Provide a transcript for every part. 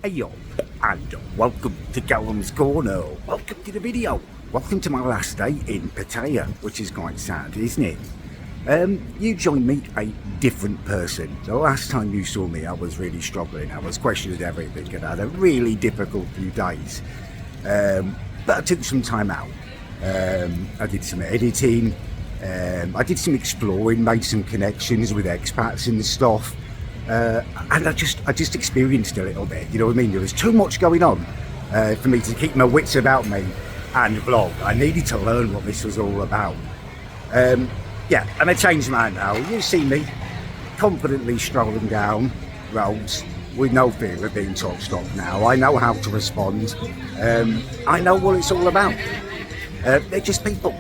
Hey yo, and welcome to Callums Corner. Welcome to the video. Welcome to my last day in Pattaya, which is quite sad, isn't it? You joined me a different person. The last time you saw me, I was really struggling. I was questioning everything and I had a really difficult few days. But I took some time out. I did some editing. I did some exploring, made some connections with expats and stuff. And I just experienced a little bit, you know what I mean? There was too much going on for me to keep my wits about me and vlog. I needed to learn what this was all about. Yeah, I'm a changed man now. You see me confidently strolling down roads with no fear of being top-stopped now. I know how to respond. I know what it's all about. They're just people.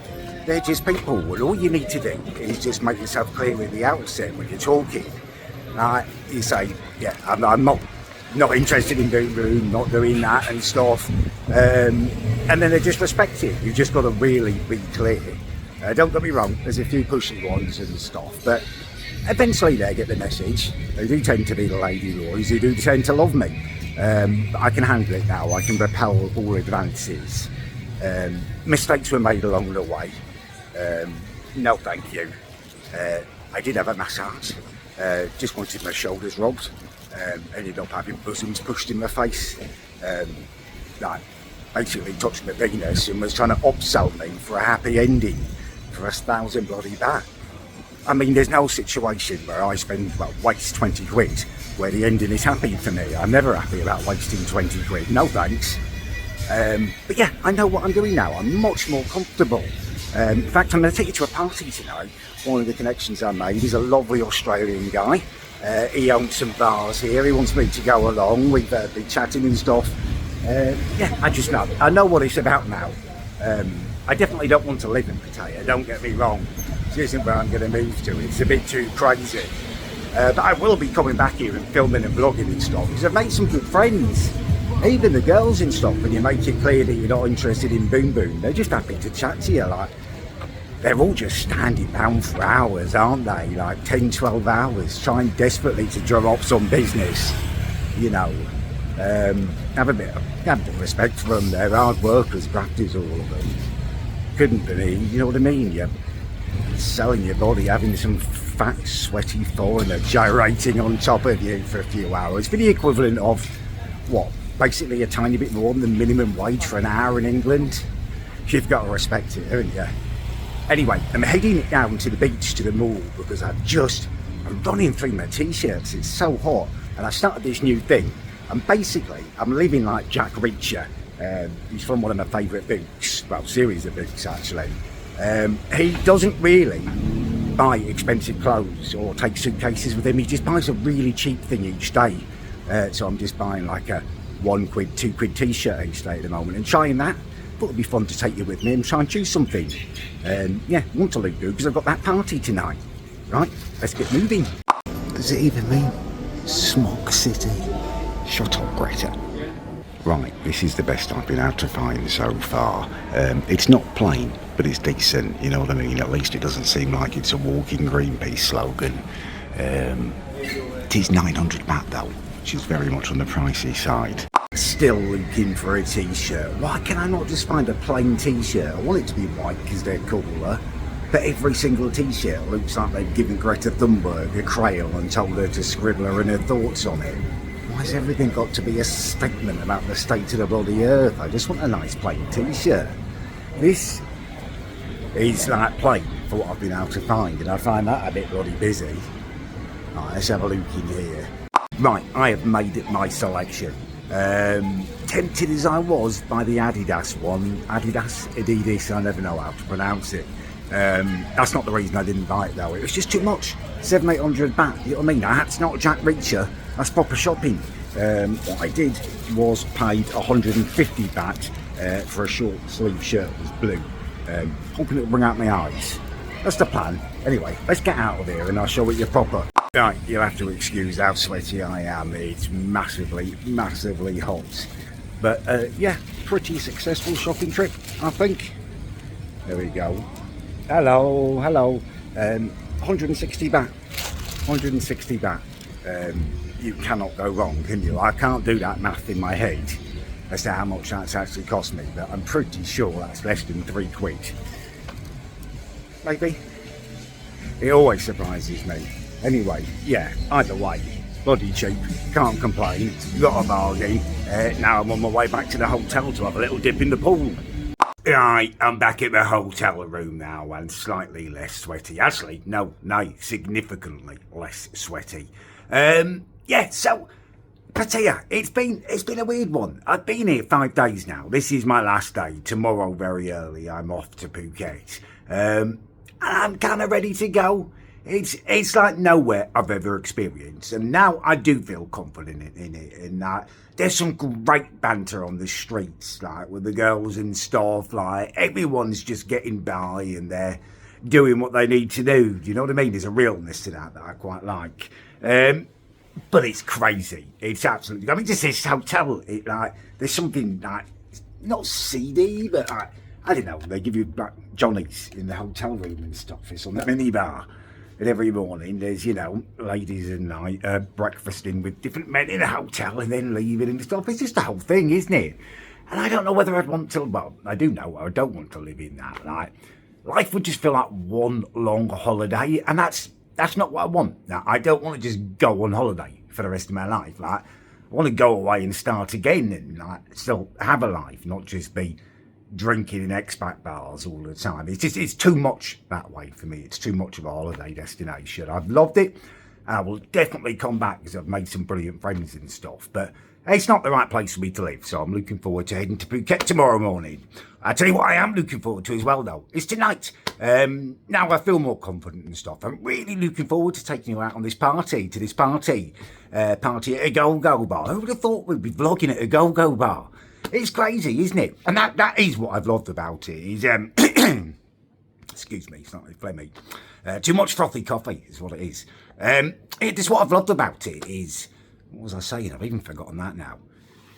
They're just people. And all you need to do is just make yourself clear at the outset when you're talking. You say, yeah, I'm not interested in doing room, not doing that and stuff. And then they just respect you. You've just got to really be clear. Don't get me wrong, there's a few pushy ones and stuff, but eventually they get the message. They do tend to be the lady boys, who do tend to love me. But I can handle it now. I can repel all advances. Mistakes were made along the way. No thank you. I did have a massage. Just wanted my shoulders rubbed. Ended up having bosoms pushed in my face. Basically touched my penis and was trying to upsell me for a happy ending for 1,000 bloody baht. I mean, there's no situation where I waste 20 quid where the ending is happy for me. I'm never happy about wasting 20 quid. No thanks. But yeah, I know what I'm doing now. I'm much more comfortable. In fact, I'm going to take you to a party tonight. One of the connections I made is a lovely Australian guy. He owns some bars here. He wants me to go along. We've been chatting and stuff. Yeah, I know what it's about now. I definitely don't want to live in Pattaya, don't get me wrong. This isn't where I'm going to move to. It's a bit too crazy. But I will be coming back here and filming and vlogging and stuff because I've made some good friends. Even the girls and stuff, when you make it clear that you're not interested in boom boom, they're just happy to chat to you. Like, they're all just standing round for hours, aren't they? Like 10, 12 hours, trying desperately to drum up some business, you know. Have a bit of respect for them. They're hard workers, grafters, all of them. Couldn't be me, you know what I mean? You're selling your body, having some fat, sweaty foreigner gyrating on top of you for a few hours for the equivalent of, what, basically a tiny bit more than minimum wage for an hour in England. You've got to respect it, haven't you? Anyway, I'm heading down to the beach, to the mall, because I'm running through my t-shirts. It's so hot, and I started this new thing. And basically, I'm living like Jack Reacher. He's from one of my favourite books, well, series of books actually. He doesn't really buy expensive clothes or take suitcases with him. He just buys a really cheap thing each day. So I'm just buying like a £1, £2 t-shirt each day at the moment and trying that. Thought it'd be fun to take you with me and try and choose something. Yeah, want to look good because I've got that party tonight. Right, let's get moving. Does it even mean Smog City? Shut up, Greta. Right, this is the best I've been able to find so far. It's not plain, but it's decent, you know what I mean? At least it doesn't seem like it's a walking Greenpeace slogan. It is 900 baht though, which is very much on the pricey side. Still looking for a t-shirt. Why can I not just find a plain t-shirt? I want it to be white because they're cooler. But every single t-shirt looks like they've given Greta Thunberg a crayon and told her to scribble her and her thoughts on it. Why's everything got to be a statement about the state of the bloody earth? I just want a nice plain t-shirt. This is like plain for what I've been able to find, and I find that a bit bloody busy. Right, let's have a look in here. Right, I have made it my selection. Tempted as I was by the Adidas one. Adidas, I never know how to pronounce it. That's not the reason I didn't buy it though. It was just too much. 700-800 baht, you know what I mean? That's not Jack Reacher, that's proper shopping. What I did was paid 150 baht for a short sleeve shirt that was blue. Hoping it'll bring out my eyes. That's the plan. Anyway, let's get out of here and I'll show it you proper. Right, you'll have to excuse how sweaty I am. It's massively, massively hot. But yeah, pretty successful shopping trip, I think. There we go. Hello. 160 baht. 160 baht. you cannot go wrong, can you? I can't do that math in my head as to how much that's actually cost me, but I'm pretty sure that's less than £3. Maybe. It always surprises me. Anyway, yeah, either way, bloody cheap, can't complain, got a bargain. Now I'm on my way back to the hotel to have a little dip in the pool. Right, I'm back at the hotel room now and slightly less sweaty. Actually, no, significantly less sweaty. Yeah, so Pattaya, it's been a weird one. I've been here 5 days now. This is my last day. Tomorrow, very early, I'm off to Phuket. And I'm kind of ready to go. It's like nowhere I've ever experienced, and now I do feel confident in it. And there's some great banter on the streets, like with the girls and stuff. Like everyone's just getting by, and they're doing what they need to do. Do you know what I mean? There's a realness to that I quite like. But it's crazy. It's absolutely. I mean, just this hotel. There's something like not seedy, but I don't know. They give you like Johnnies in the hotel room and stuff. It's on the minibar. And every morning there's, ladies and breakfasting with different men in a hotel and then leaving and stuff. It's just the whole thing, isn't it? And I don't know whether I'd want to, well, I do know I don't want to live in that. Like, life would just feel like one long holiday, and that's not what I want. Now, I don't want to just go on holiday for the rest of my life. Like, I want to go away and start again and still have a life, not just be drinking in expat bars all the time. It's too much that way for me. It's too much of a holiday destination. I've loved it. I will definitely come back because I've made some brilliant friends and stuff, but it's not the right place for me to live, so I'm looking forward to heading to Phuket tomorrow morning. I tell you what I am looking forward to as well, though, is tonight. Now I feel more confident and stuff. I'm really looking forward to taking you out on this party, party at a go-go bar. Who would have thought we'd be vlogging at a go-go bar? It's crazy, isn't it? And that is what I've loved about it, is, excuse me, it's not really phlegmy. Too much frothy coffee is what it is. It's what I've loved about it is, what was I saying? I've even forgotten that now.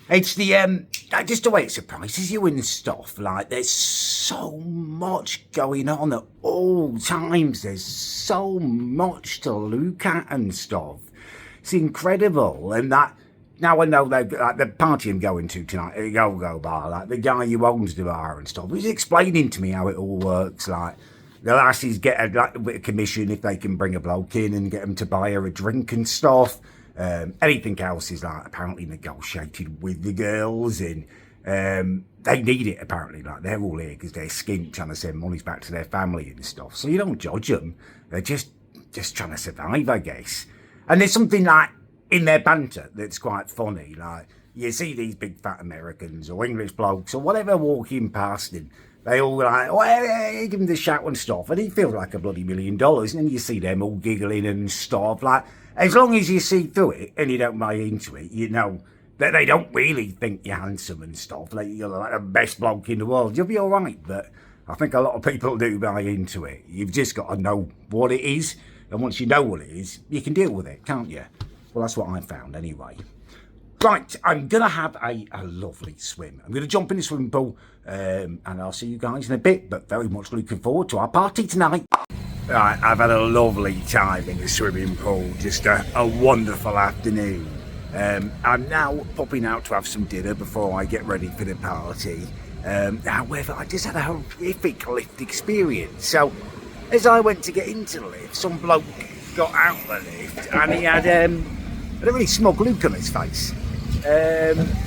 It's the, just the way it surprises you and stuff. Like, there's so much going on at all times. There's so much to look at and stuff. It's incredible. And now I know the party I'm going to tonight, at a go-go bar, like the guy who owns the bar and stuff, he's explaining to me how it all works. Like, the lassies get a bit of commission if they can bring a bloke in and get them to buy her a drink and stuff. Anything else is apparently negotiated with the girls, and they need it apparently. Like, they're all here because they're skint trying to send monies back to their family and stuff. So you don't judge them. They're just trying to survive, I guess. And there's something in their banter that's quite funny. Like, you see these big fat Americans or English blokes or whatever walking past, and they all hey, give him the shout and stuff, and he feels like a bloody $1 million. And then you see them all giggling and stuff. Like, as long as you see through it and you don't buy into it, you know that they don't really think you're handsome and stuff. Like, you're like the best bloke in the world. You'll be all right, but I think a lot of people do buy into it. You've just got to know what it is, and once you know what it is, you can deal with it, can't you? Well, that's what I found anyway. Right, I'm going to have a lovely swim. I'm going to jump in the swimming pool, and I'll see you guys in a bit, but very much looking forward to our party tonight. Right, I've had a lovely time in the swimming pool, just a wonderful afternoon. I'm now popping out to have some dinner before I get ready for the party. However, I just had a horrific lift experience. So, as I went to get into the lift, some bloke got out the lift, and he had a really smug look on his face.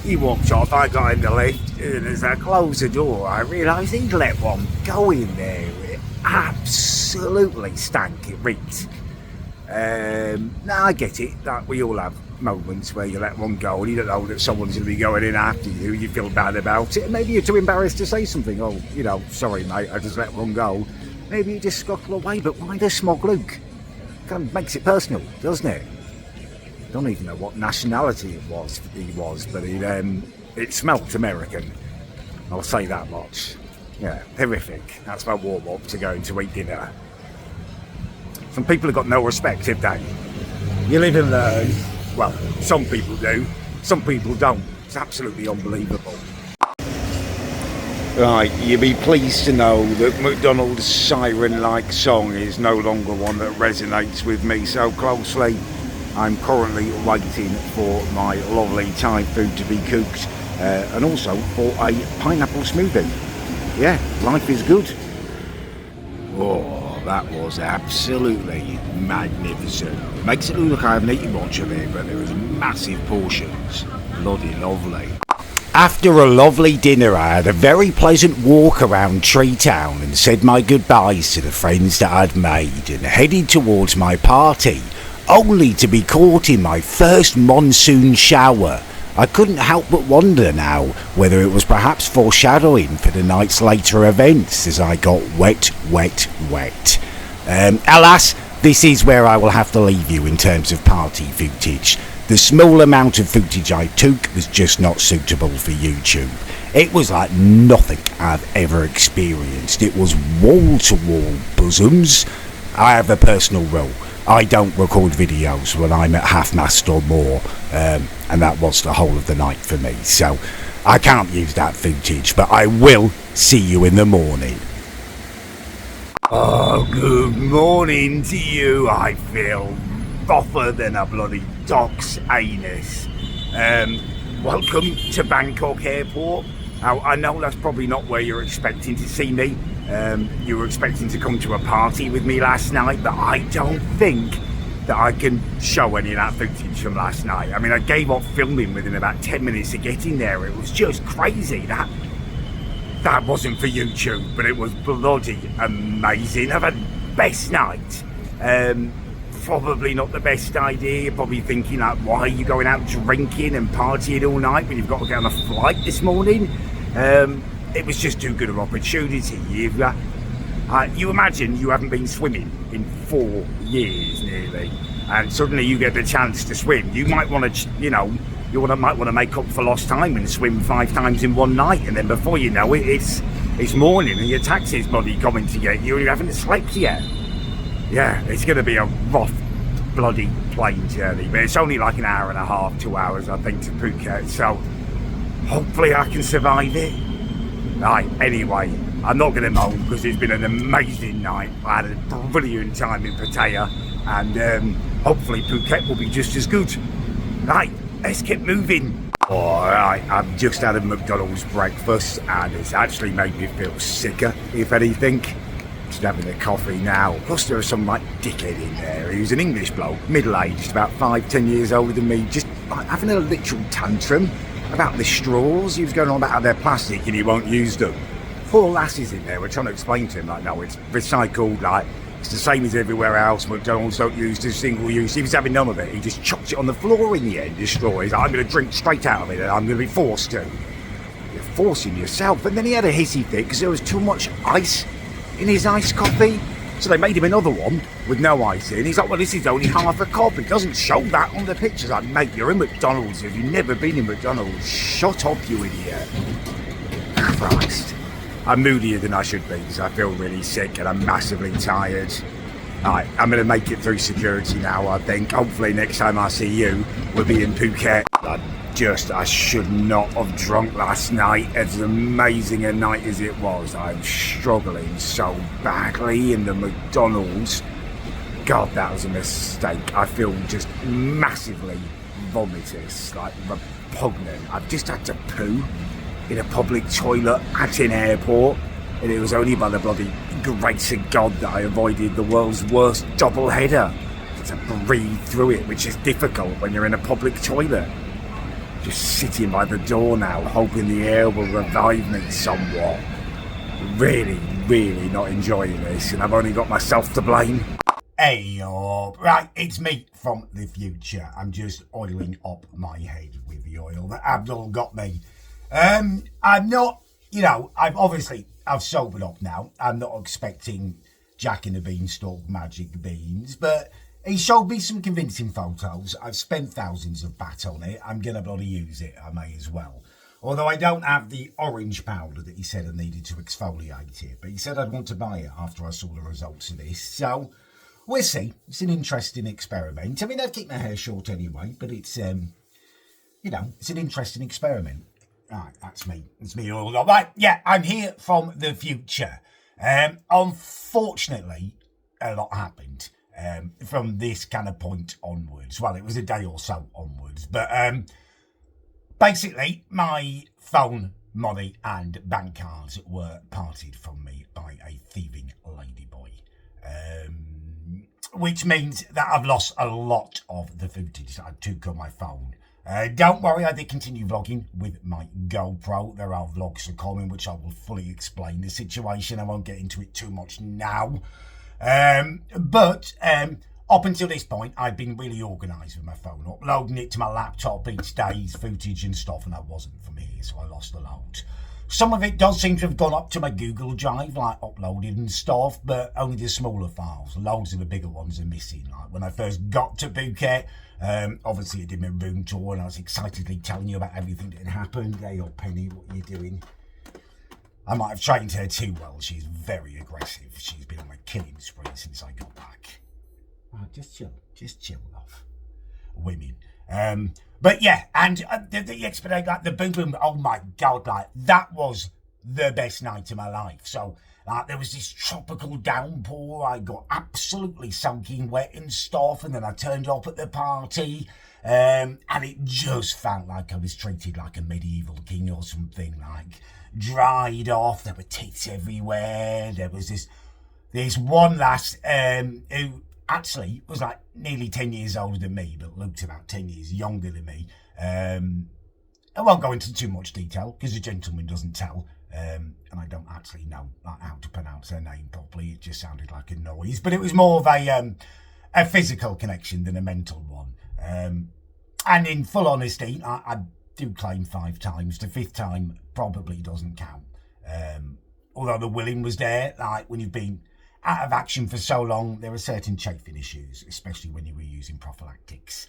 He walked off, I got in the lift, and as I closed the door, I realised he'd let one go in there. It absolutely stank, it reeked. Now I get it, that we all have moments where you let one go and you don't know that someone's going to be going in after you, you feel bad about it, and maybe you're too embarrassed to say something. Oh, sorry mate, I just let one go. Maybe you just scuttle away, but why the smug look? Kind of makes it personal, doesn't it? I don't even know what nationality he was, but it smelt American. I'll say that much. Yeah, horrific. That's my warm-up to going to eat dinner. Some people have got no respect, have they? You live and learn. Well, some people do. Some people don't. It's absolutely unbelievable. Right, you'll be pleased to know that McDonald's siren-like song is no longer one that resonates with me so closely. I'm currently waiting for my lovely Thai food to be cooked, and also for a pineapple smoothie. Yeah, life is good. Oh, that was absolutely magnificent. Makes it look like I haven't eaten much of it, but there was massive portions. Bloody lovely. After a lovely dinner, I had a very pleasant walk around Tree Town and said my goodbyes to the friends that I'd made and headed towards my party, only to be caught in my first monsoon shower. I couldn't help but wonder now whether it was perhaps foreshadowing for the night's later events as I got wet. Alas, this is where I will have to leave you in terms of party footage. The small amount of footage I took was just not suitable for YouTube. It was like nothing I've ever experienced. It was wall-to-wall bosoms. I have a personal rule. I don't record videos when I'm at half-mast or more, and that was the whole of the night for me. So I can't use that footage, but I will see you in the morning. Oh, good morning to you. I feel rougher than a bloody dog's anus. Welcome to Bangkok Airport. Now, I know that's probably not where you're expecting to see me. You were expecting to come to a party with me last night, but I don't think that I can show any of that footage from last night. I mean, I gave up filming within about 10 minutes of getting there. It was just crazy. That wasn't for YouTube, but it was bloody amazing. I've had the best night. Probably not the best idea. You're probably thinking, like, why are you going out drinking and partying all night when you've got to get on a flight this morning? It was just too good an opportunity. You imagine you haven't been swimming in 4 years nearly, and suddenly you get the chance to swim. You might want to, might want to make up for lost time and swim 5 times in one night, and then before you know it, it's morning and your taxi's bloody coming to get you and you haven't slept yet. Yeah, it's going to be a rough bloody plane journey, but it's only like an hour and a half, 2 hours, I think, to Phuket, so hopefully I can survive it. Right, anyway, I'm not going to moan because it's been an amazing night. I had a brilliant time in Pattaya, and hopefully Phuket will be just as good. Right, let's keep moving. Alright, I've just had a McDonald's breakfast, and it's actually made me feel sicker, if anything. Just having a coffee now. Plus there was some like dickhead in there. He was an English bloke, middle-aged, about 5-10 years older than me, just like having a literal tantrum about the straws. He was going on about how they're plastic and he won't use them. 4 lasses in there were trying to explain to him, like, no, it's recycled, like, it's the same as everywhere else. McDonald's don't use the single use. He was having none of it. He just chucked it on the floor in the end, the straw. He's like, I'm going to drink straight out of it and I'm going to be forced to. You're forcing yourself. And then he had a hissy fit because there was too much ice in his iced coffee, so they made him another one with no ice in. He's like, well, this is only half a cup. It doesn't show that on the pictures. Like, mate, you're in McDonald's. If you've never been in McDonald's, shut up, you idiot. Christ. I'm moodier than I should be because I feel really sick and I'm massively tired. Alright, I'm going to make it through security now, I think. Hopefully next time I see you, we'll be in Phuket. I should not have drunk last night, as amazing a night as it was. I'm struggling so badly in the McDonald's. God, that was a mistake. I feel just massively vomitous, like repugnant. I've just had to poo in a public toilet at an airport, and it was only by the bloody grace of God that I avoided the world's worst doubleheader. To breathe through it, which is difficult when you're in a public toilet. Just sitting by the door now, hoping the air will revive me somewhat. Really, really not enjoying this, and I've only got myself to blame. Hey, right, it's me from the future. I'm just oiling up my head with the oil that Abdul got me. I'm not, I've sobered up now. I'm not expecting Jack and the Beanstalk magic beans, but he showed me some convincing photos. I've spent thousands of baht on it. I'm going to bloody use it. I may as well. Although I don't have the orange powder that he said I needed to exfoliate it. But he said I'd want to buy it after I saw the results of this. So, we'll see. It's an interesting experiment. I mean, I'd keep my hair short anyway. But it's, it's an interesting experiment. Right, that's me. It's me all up. Right, yeah, I'm here from the future. Unfortunately, a lot happened. from this kind of point onwards. Well, it was a day or so onwards, but basically my phone, money and bank cards were parted from me by a thieving ladyboy. Which means that I've lost a lot of the footage that I took on my phone. Don't worry, I did continue vlogging with my GoPro. There are vlogs to come in which I will fully explain the situation. I won't get into it too much now. But up until this point, I'd been really organised with my phone, uploading it to my laptop each day's footage and stuff, and I wasn't from here, so I lost a load. Some of it does seem to have gone up to my Google Drive, like uploaded and stuff, but only the smaller files. Loads of the bigger ones are missing. Like when I first got to Phuket, obviously I did my room tour and I was excitedly telling you about everything that had happened. Hey, old Penny, what are you doing? I might have trained her too well. She's very aggressive. She's been on a killing spree since I got back. Oh, just chill, love. Women. But yeah, and the expedition, like the boom boom, oh my god, like that was the best night of my life. So like there was this tropical downpour, I got absolutely soaking wet and stuff, and then I turned up at the party, and it just felt like I was treated like a medieval king or something, like dried off. There were tits everywhere. There was this one lass who actually was like nearly 10 years older than me, but looked about 10 years younger than me. I won't go into too much detail because the gentleman doesn't tell, and I don't actually know like how to pronounce her name properly. It just sounded like a noise, but it was more of a physical connection than a mental one. And in full honesty, I do claim 5 times. The 5th time probably doesn't count. Although the willing was there, like when you've been out of action for so long, there are certain chafing issues, especially when you were using prophylactics.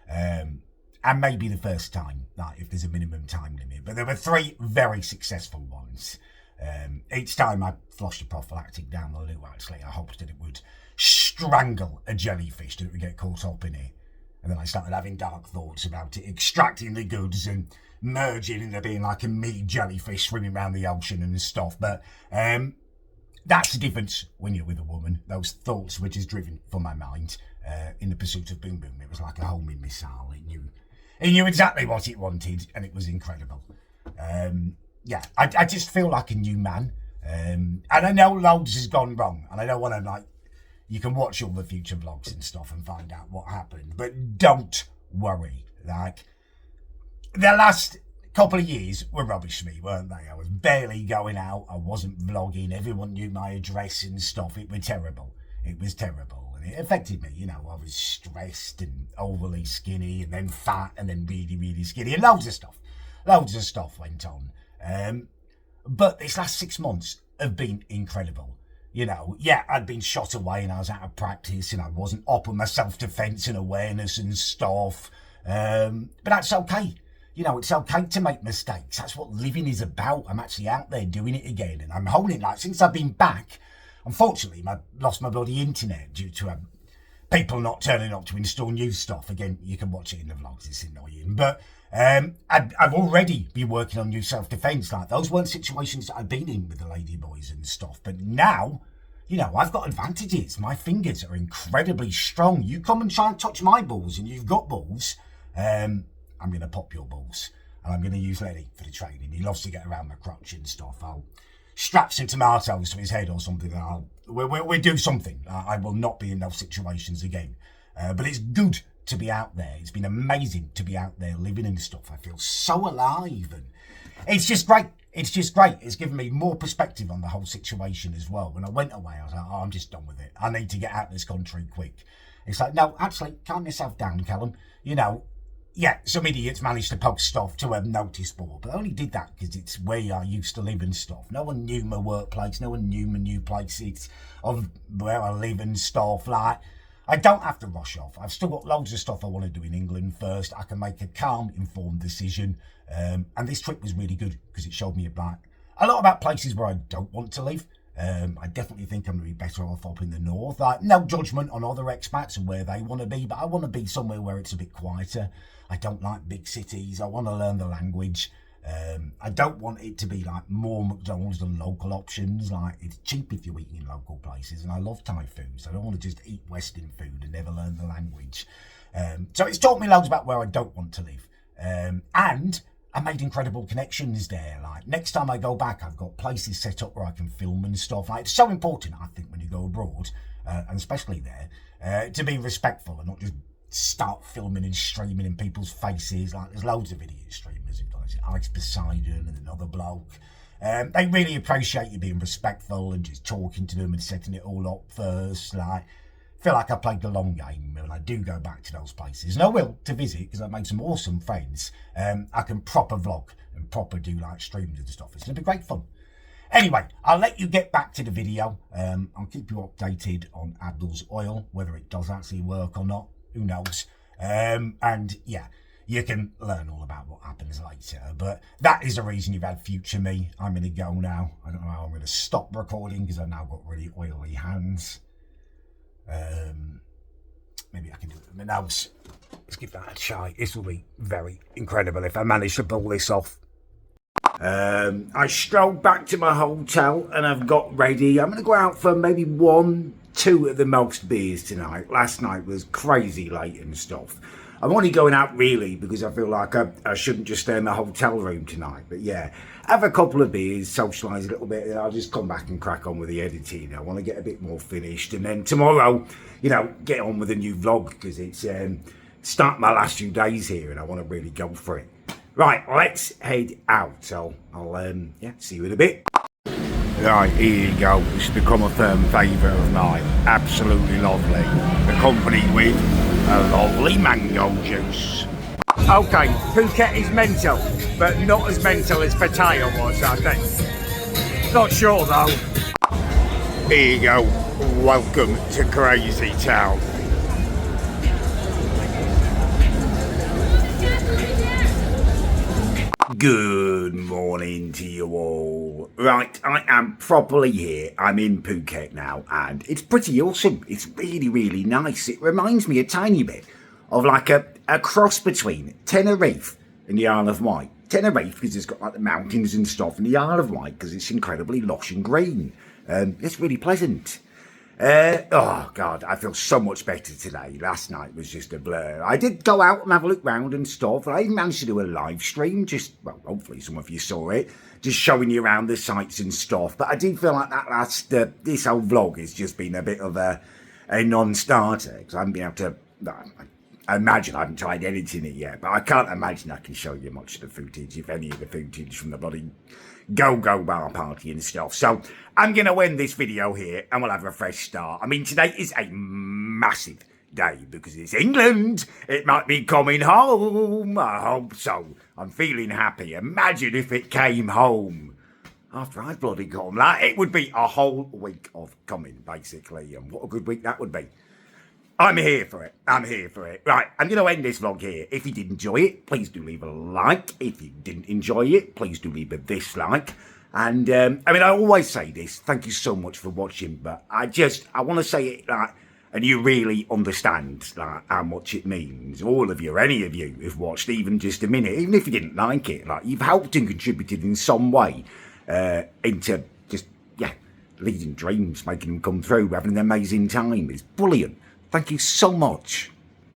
And maybe the first time, like if there's a minimum time limit. But there were 3 very successful ones. Each time I flushed a prophylactic down the loo, actually, I hoped that it would strangle a jellyfish, that it would get caught up in it. And then I started having dark thoughts about it extracting the goods and merging into being like a meat jellyfish swimming around the ocean and stuff. But that's the difference when you're with a woman. Those thoughts were just driven from my mind in the pursuit of boom boom. It was like a homing missile. It knew exactly what it wanted, and it was incredible. Yeah, I just feel like a new man. And I know loads has gone wrong, and I don't want to like. You can watch all the future vlogs and stuff and find out what happened, but don't worry. Like the last couple of years were rubbish for me, weren't they? I was barely going out. I wasn't vlogging. Everyone knew my address and stuff. It was terrible. It was terrible. And it affected me. You know, I was stressed and overly skinny and then fat and then really, really skinny and loads of stuff. Loads of stuff went on. But this last 6 months have been incredible. You know, yeah, I'd been shot away and I was out of practice and I wasn't up on my self-defence and awareness and stuff. But that's okay. You know, it's okay to make mistakes. That's what living is about. I'm actually out there doing it again. And I'm holding like, since I've been back, unfortunately, I lost my bloody internet due to people not turning up to install new stuff. Again, you can watch it in the vlogs. It's annoying. But I've already been working on new self-defence. Like, those weren't situations that I've been in with the ladyboys and stuff. But now, you know, I've got advantages. My fingers are incredibly strong. You come and try and touch my balls and you've got balls. I'm going to pop your balls. And I'm going to use Lenny for the training. He loves to get around my crotch and stuff. I'll strap some tomatoes to his head or something. We'll do something. I will not be in those situations again. But it's good to be out there. It's been amazing to be out there living and stuff. I feel so alive. And it's just great. It's just great. It's given me more perspective on the whole situation as well. When I went away, I was like, oh, I'm just done with it. I need to get out of this country quick. It's like, no, actually, calm yourself down, Callum. You know, yeah, some idiots managed to post stuff to a notice board, but I only did that because it's where I used to live and stuff. No one knew my workplace, no one knew my new place. It's of where I live and stuff. Like, I don't have to rush off. I've still got loads of stuff I want to do in England first. I can make a calm, informed decision. And this trip was really good because it showed me a lot about places where I don't want to live. I definitely think I'm going to be better off up in the north. Like, no judgment on other expats and where they want to be, but I want to be somewhere where it's a bit quieter. I don't like big cities. I want to learn the language. I don't want it to be like more McDonald's than local options. Like, it's cheap if you're eating in local places, and I love Thai food, so I don't want to just eat Western food and never learn the language. So it's taught me loads about where I don't want to live. And I made incredible connections there. Like, next time I go back, I've got places set up where I can film and stuff. Like, it's so important, I think, when you go abroad, and especially there, to be respectful and not just start filming and streaming in people's faces. Like, there's loads of idiot streamers who've done it. Alex Poseidon and another bloke. They really appreciate you being respectful and just talking to them and setting it all up first. Like, I feel like I played the long game when I do go back to those places. And I will, to visit, because I've made some awesome friends. I can proper vlog and proper do like streams and stuff. It's going to be great fun. Anyway, I'll let you get back to the video. I'll keep you updated on Abdul's oil, whether it does actually work or not. Who knows? And yeah, you can learn all about what happens later. But that is the reason you've had future me. I'm going to go now. I don't know how I'm going to stop recording because I've now got really oily hands. Maybe I can do it with my nose. Let's give that a try. This will be very incredible if I manage to pull this off. I strolled back to my hotel and I've got ready. I'm going to go out for maybe 1-2 at the most beers tonight. Last night was crazy late and stuff. I'm only going out really because I feel like I shouldn't just stay in the hotel room tonight. But yeah, have a couple of beers, socialise a little bit, and I'll just come back and crack on with the editing. I want to get a bit more finished. And then tomorrow, you know, get on with a new vlog because it's start my last few days here and I want to really go for it. Right, let's head out. So I'll yeah, see you in a bit. Right, here you go. It's become a firm favourite of mine. Absolutely lovely. Accompanied with a lovely mango juice. Okay, Phuket is mental, but not as mental as Pattaya was, I think. Not sure though. Here you go. Welcome to Crazy Town. Good morning to you all. Right, I am properly here. I'm in Phuket now and it's pretty awesome. It's really, really nice. It reminds me a tiny bit of like a cross between Tenerife and the Isle of Wight. Tenerife because it's got like the mountains and stuff, and the Isle of Wight because it's incredibly lush and green. It's really pleasant. Oh God, I feel so much better today. Last night was just a blur. I did go out and have a look round and stuff. I even managed to do a live stream, just, well, hopefully some of you saw it, just showing you around the sights and stuff. But I do feel like that this whole vlog has just been a bit of a non-starter, because I haven't been able to, I imagine I haven't tried editing it yet, but I can't imagine I can show you much of the footage, if any of the footage from the bloody go-go bar party and stuff. So I'm going to end this video here and we'll have a fresh start. I mean, today is a massive day because it's England. It might be coming home. I hope so. I'm feeling happy. Imagine if it came home after I'd bloody come. Like, it would be a whole week of coming, basically. And what a good week that would be. I'm here for it. I'm here for it. Right, I'm going to end this vlog here. If you did enjoy it, please do leave a like. If you didn't enjoy it, please do leave a dislike. And, I mean, I always say this. Thank you so much for watching. But I want to say it, like, and you really understand, like, how much it means. All of you, any of you who've watched even just a minute, even if you didn't like it, like, you've helped and contributed in some way into just, yeah, leading dreams, making them come through, having an amazing time. It's brilliant. Thank you so much.